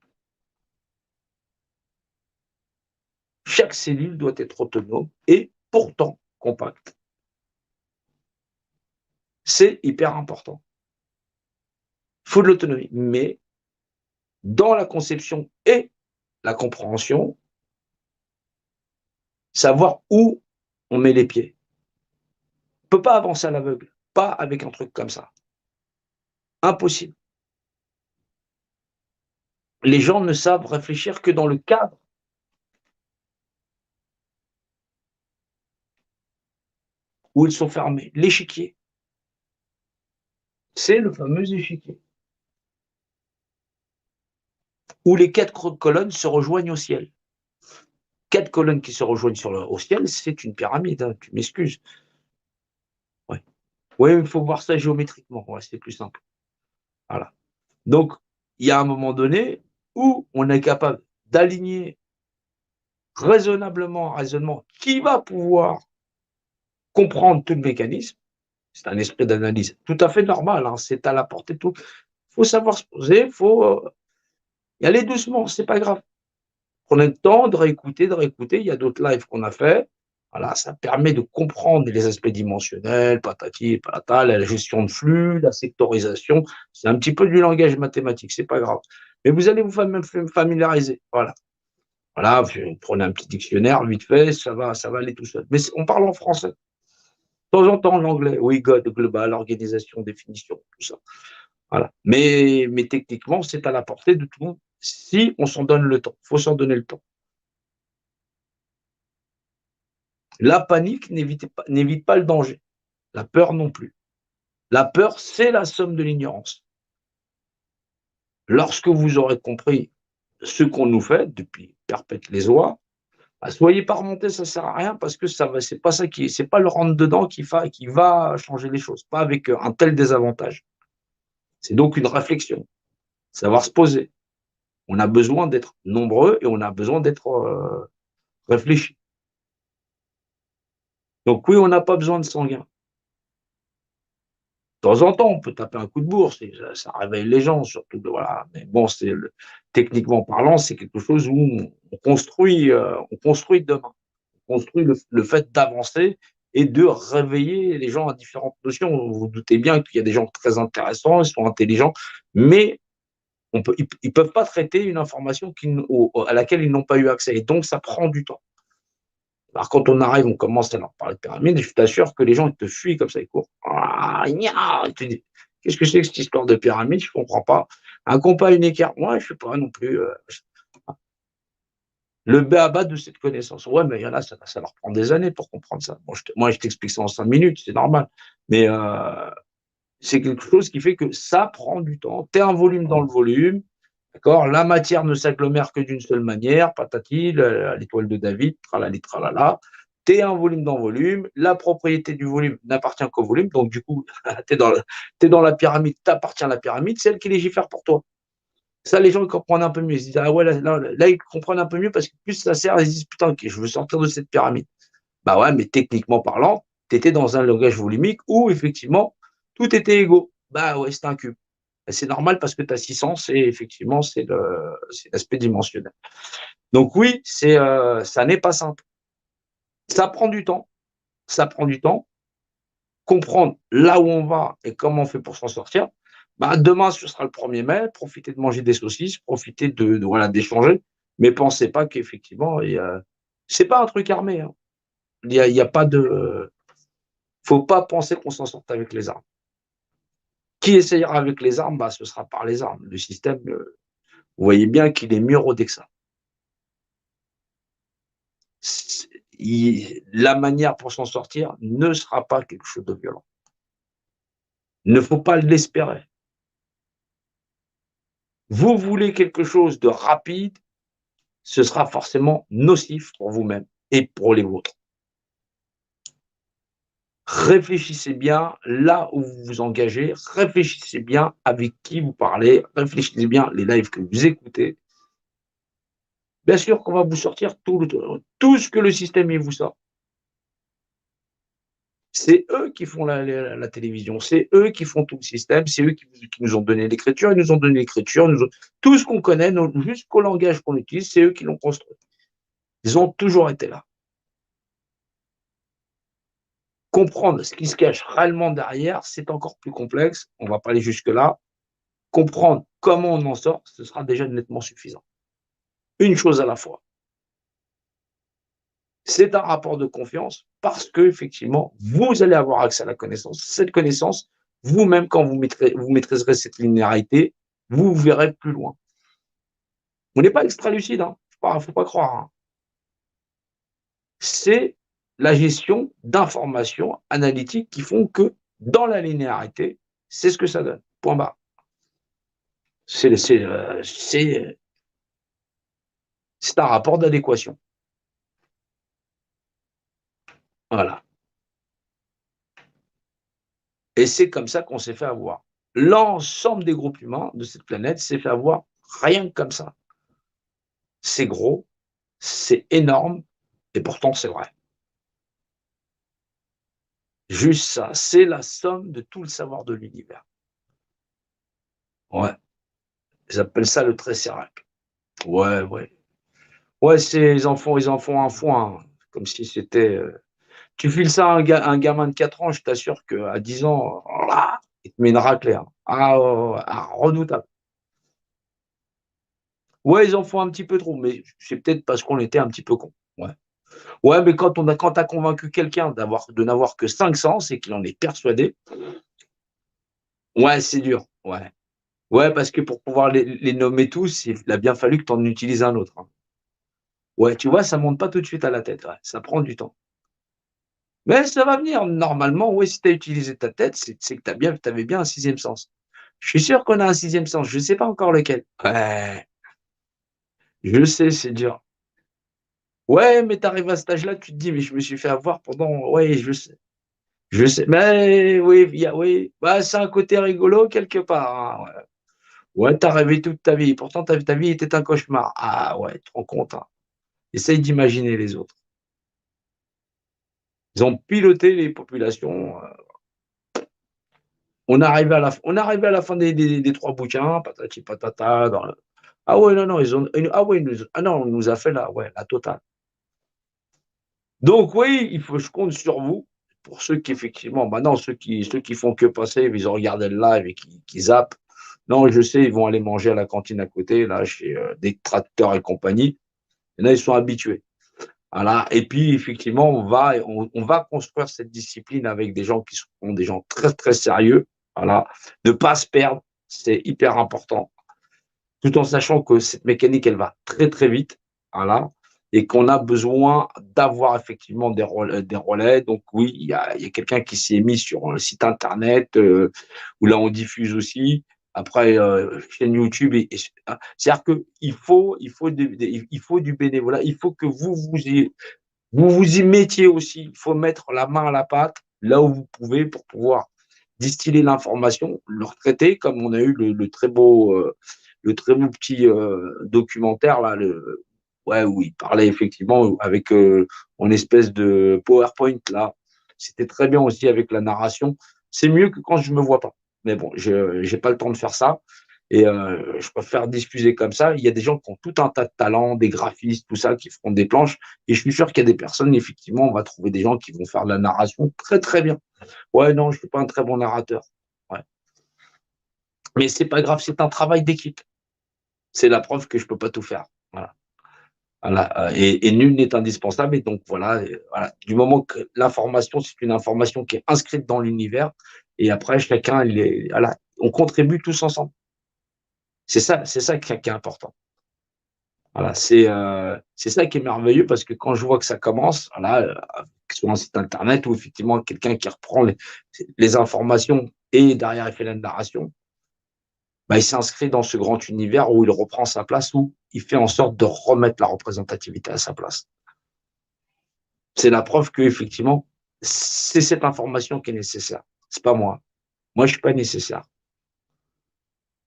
Chaque cellule doit être autonome et pourtant compacte. C'est hyper important. Il faut de l'autonomie, mais dans la conception et la compréhension, savoir où on met les pieds. On ne peut pas avancer à l'aveugle, pas avec un truc comme ça. Impossible. Les gens ne savent réfléchir que dans le cadre. Où ils sont fermés. L'échiquier. C'est le fameux échiquier. Où les 4 colonnes se rejoignent au ciel. 4 colonnes qui se rejoignent au ciel, c'est une pyramide, hein, tu m'excuses. Ouais. Oui, il faut voir ça géométriquement, ouais, c'est plus simple. Voilà. Donc, il y a un moment donné où on est capable d'aligner raisonnablement un raisonnement qui va pouvoir comprendre tout le mécanisme. C'est un esprit d'analyse tout à fait normal, hein, c'est à la portée de tout. Il faut savoir se poser, il faut y aller doucement, c'est pas grave. Prenez le temps de réécouter, de réécouter. Il y a d'autres lives qu'on a fait. Voilà, ça permet de comprendre les aspects dimensionnels, patati, patata, la gestion de flux, la sectorisation. C'est un petit peu du langage mathématique, c'est pas grave. Mais vous allez vous familiariser. Voilà. Voilà, vous prenez un petit dictionnaire, vite fait, ça va aller tout seul. Mais on parle en français. De temps en temps, l'anglais. Oui, God, global, organisation, définition, tout ça. Voilà. Mais techniquement, c'est à la portée de tout le monde si on s'en donne le temps. Il faut s'en donner le temps. La panique n'évite pas le danger. La peur non plus. La peur, c'est la somme de l'ignorance. Lorsque vous aurez compris ce qu'on nous fait depuis perpète les oies, bah, soyez pas remontés, ça sert à rien parce que c'est pas ça c'est pas le rentre dedans qui va changer les choses, pas avec un tel désavantage. C'est donc une réflexion, savoir se poser. On a besoin d'être nombreux et on a besoin d'être réfléchi. Donc oui, on n'a pas besoin de sanguin. De temps en temps, on peut taper un coup de bourse, et ça réveille les gens, surtout. Voilà. Mais bon, techniquement parlant, c'est quelque chose où on construit demain. construit le fait d'avancer et de réveiller les gens à différentes notions. Vous vous doutez bien qu'il y a des gens très intéressants, ils sont intelligents, mais ils ne peuvent pas traiter une information à laquelle ils n'ont pas eu accès. Et donc, ça prend du temps. Alors, quand on arrive, on commence à leur parler de pyramide, et je t'assure que les gens, ils te fuient comme ça, ils courent. Ah, tu dis, qu'est-ce que c'est que cette histoire de pyramide? Je ne comprends pas. Un compas, une écart, moi, je ne sais pas non plus. Le b.a.-ba de cette connaissance. Ouais, mais il y en a, ça leur prend des années pour comprendre ça. Moi, je t'explique ça en 5 minutes, c'est normal. Mais c'est quelque chose qui fait que ça prend du temps. Tu es un volume dans le volume, d'accord? La matière ne s'agglomère que d'une seule manière, patati, l'étoile de David, tralali, tralala. Tu es un volume dans le volume. La propriété du volume n'appartient qu'au volume. Donc, du coup, tu es dans la pyramide, t'appartiens à la pyramide, c'est elle qui légifère pour toi. Ça, les gens ils comprennent un peu mieux. Ils se disent, ah ouais, là, ils comprennent un peu mieux parce que plus ça sert, ils se disent, putain, ok, je veux sortir de cette pyramide. Bah ouais, mais techniquement parlant, tu étais dans un langage volumique où effectivement, tout était égaux. Bah ouais, c'est un cube. C'est normal parce que tu as 600, c'est effectivement, c'est l'aspect dimensionnel. Donc oui, ça n'est pas simple. Ça prend du temps. Ça prend du temps. Comprendre là où on va et comment on fait pour s'en sortir. Bah, demain, ce sera le 1er mai. Profitez de manger des saucisses, profitez voilà, d'échanger. Mais pensez pas qu'effectivement, c'est pas un truc armé. Hein. Il y a pas de. Faut pas penser qu'on s'en sorte avec les armes. Qui essayera avec les armes, bah, ce sera par les armes. Le système, vous voyez bien qu'il est mieux rodé que ça. La manière pour s'en sortir ne sera pas quelque chose de violent. Il ne faut pas l'espérer. Vous voulez quelque chose de rapide, ce sera forcément nocif pour vous-même et pour les vôtres. Réfléchissez bien là où vous vous engagez, réfléchissez bien avec qui vous parlez, réfléchissez bien les lives que vous écoutez. Bien sûr qu'on va vous sortir tout ce que le système vous sort. C'est eux qui font la télévision, c'est eux qui font tout le système, c'est eux qui nous ont donné l'écriture, ils nous ont donné l'écriture, tout ce qu'on connaît, jusqu'au langage qu'on utilise, c'est eux qui l'ont construit. Ils ont toujours été là. Comprendre ce qui se cache réellement derrière, c'est encore plus complexe, on ne va pas aller jusque-là. Comprendre comment on en sort, ce sera déjà nettement suffisant. Une chose à la fois. C'est un rapport de confiance parce que effectivement, vous allez avoir accès à la connaissance. Cette connaissance, vous-même, quand vous maîtriserez cette linéarité, vous verrez plus loin. On n'est pas extra-lucide, hein. Faut pas croire. Hein. C'est la gestion d'informations analytiques qui font que dans la linéarité, c'est ce que ça donne. Point barre. C'est un rapport d'adéquation. Voilà. Et c'est comme ça qu'on s'est fait avoir. L'ensemble des groupes humains de cette planète s'est fait avoir rien que comme ça. C'est gros, c'est énorme, et pourtant c'est vrai. Juste ça, c'est la somme de tout le savoir de l'univers. Ouais, j'appelle ça le Tesseract. Ouais, ouais. Ouais, ils en font un foin, hein, comme si c'était. Tu files ça à un gamin de 4 ans, je t'assure qu'à 10 ans, il te met une raclée. Hein. Redoutable. Ouais, ils en font un petit peu trop, mais c'est peut-être parce qu'on était un petit peu con. Ouais. Ouais, mais quand tu as convaincu quelqu'un de n'avoir que 5 sens et qu'il en est persuadé, ouais, c'est dur. Ouais. Ouais, parce que pour pouvoir les nommer tous, il a bien fallu que tu en utilises un autre. Hein. Ouais, tu vois, ça monte pas tout de suite à la tête. Ouais. Ça prend du temps. Mais ça va venir. Normalement, oui, si tu as utilisé ta tête, c'est que tu avais bien un sixième sens. Je suis sûr qu'on a un sixième sens. Je ne sais pas encore lequel. Ouais, je sais, c'est dur. Ouais, mais tu arrives à cet âge-là, tu te dis, mais je me suis fait avoir pendant. Ouais, je sais. Je sais. Mais oui, oui. Bah, c'est un côté rigolo quelque part. Hein, ouais, ouais tu as rêvé toute ta vie. Pourtant, ta vie était un cauchemar. Ah ouais, tu te rends compte. Hein. Essaye d'imaginer les autres. Ils ont piloté les populations. On arrivait à la fin des 3 bouquins, patati patata. Ah ouais, non, non, ah ouais, non, on nous a fait la totale. Donc oui, je compte sur vous. Pour ceux qui effectivement, maintenant ceux qui font que passer, ils ont regardé le live et qui zappent. Non, je sais, ils vont aller manger à la cantine à côté, là, chez des tracteurs et compagnie. Et là, ils sont habitués. Voilà. Et puis, effectivement, on va construire cette discipline avec des gens qui sont des gens très, très sérieux. Voilà. Ne pas se perdre, c'est hyper important. Tout en sachant que cette mécanique, elle va très, très vite. Voilà. Et qu'on a besoin d'avoir effectivement des relais. Donc, oui, il y a quelqu'un qui s'est mis sur un site internet où là, on diffuse aussi. Après, chaîne YouTube. C'est-à-dire qu'il faut du bénévolat. Il faut que vous y mettiez aussi. Il faut mettre la main à la pâte là où vous pouvez pour pouvoir distiller l'information, le retraiter, comme on a eu le très beau petit documentaire là, ouais, où il parlait effectivement avec mon espèce de PowerPoint là. C'était très bien aussi avec la narration. C'est mieux que quand je me vois pas. Mais bon, je n'ai pas le temps de faire ça. Et je préfère diffuser comme ça. Il y a des gens qui ont tout un tas de talents, des graphistes, tout ça, qui feront des planches. Et je suis sûr qu'il y a des personnes, effectivement, on va trouver des gens qui vont faire de la narration très, très bien. Ouais, non, je ne suis pas un très bon narrateur. Ouais. Mais c'est pas grave, c'est un travail d'équipe. C'est la preuve que je ne peux pas tout faire. Voilà. Voilà. Et nul n'est indispensable. Et donc, voilà, voilà. Du moment que l'information, c'est une information qui est inscrite dans l'univers. Et après, chacun, voilà, on contribue tous ensemble. C'est ça qui est important. Voilà, c'est ça qui est merveilleux parce que quand je vois que ça commence, voilà, sur un site internet ou effectivement quelqu'un qui reprend les informations et derrière il fait la narration, bah, il s'inscrit dans ce grand univers où il reprend sa place, où il fait en sorte de remettre la représentativité à sa place. C'est la preuve que effectivement, c'est cette information qui est nécessaire. C'est pas moi. Moi, je suis pas nécessaire.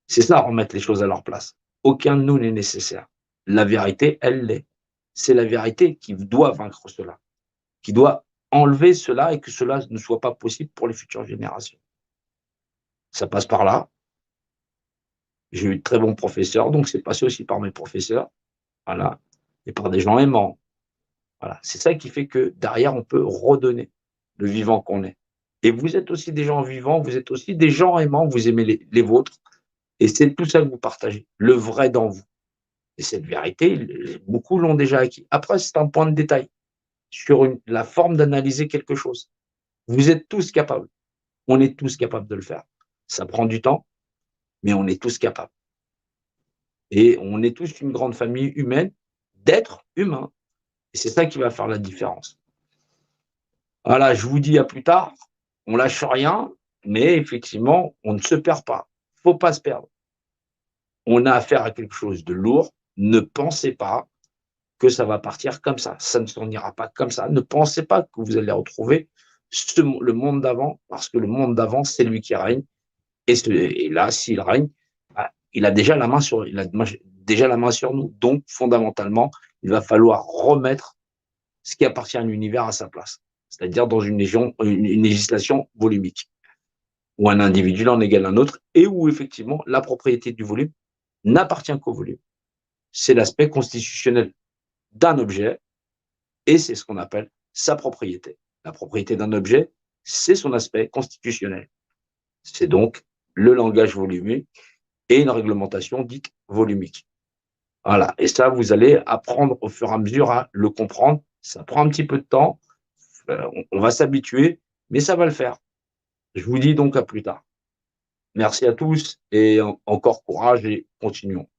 C'est ça, remettre les choses à leur place. Aucun de nous n'est nécessaire. La vérité, elle l'est. C'est la vérité qui doit vaincre cela, qui doit enlever cela et que cela ne soit pas possible pour les futures générations. Ça passe par là. J'ai eu de très bons professeurs, donc c'est passé aussi par mes professeurs, voilà, et par des gens aimants. Voilà. C'est ça qui fait que derrière, on peut redonner le vivant qu'on est. Et vous êtes aussi des gens vivants, vous êtes aussi des gens aimants, vous aimez les vôtres, et c'est tout ça que vous partagez, le vrai dans vous. Et cette vérité, beaucoup l'ont déjà acquis. Après, c'est un point de détail sur la forme d'analyser quelque chose. Vous êtes tous capables. On est tous capables de le faire. Ça prend du temps, mais on est tous capables. Et on est tous une grande famille humaine d'êtres humains. Et c'est ça qui va faire la différence. Voilà, je vous dis à plus tard. On lâche rien, mais effectivement, on ne se perd pas. Il ne faut pas se perdre. On a affaire à quelque chose de lourd. Ne pensez pas que ça va partir comme ça. Ça ne s'en ira pas comme ça. Ne pensez pas que vous allez retrouver le monde d'avant, parce que le monde d'avant, c'est lui qui règne. Et là, s'il règne, bah, il a déjà la main sur nous. Donc, fondamentalement, il va falloir remettre ce qui appartient à l'univers à sa place, c'est-à-dire dans une législation volumique, où un individu en égale un autre, et où effectivement la propriété du volume n'appartient qu'au volume. C'est l'aspect constitutionnel d'un objet, et c'est ce qu'on appelle sa propriété. La propriété d'un objet, c'est son aspect constitutionnel. C'est donc le langage volumique et une réglementation dite volumique. Voilà. Et ça, vous allez apprendre au fur et à mesure à le comprendre. Ça prend un petit peu de temps. On va s'habituer, mais ça va le faire. Je vous dis donc à plus tard. Merci à tous et encore courage et continuons.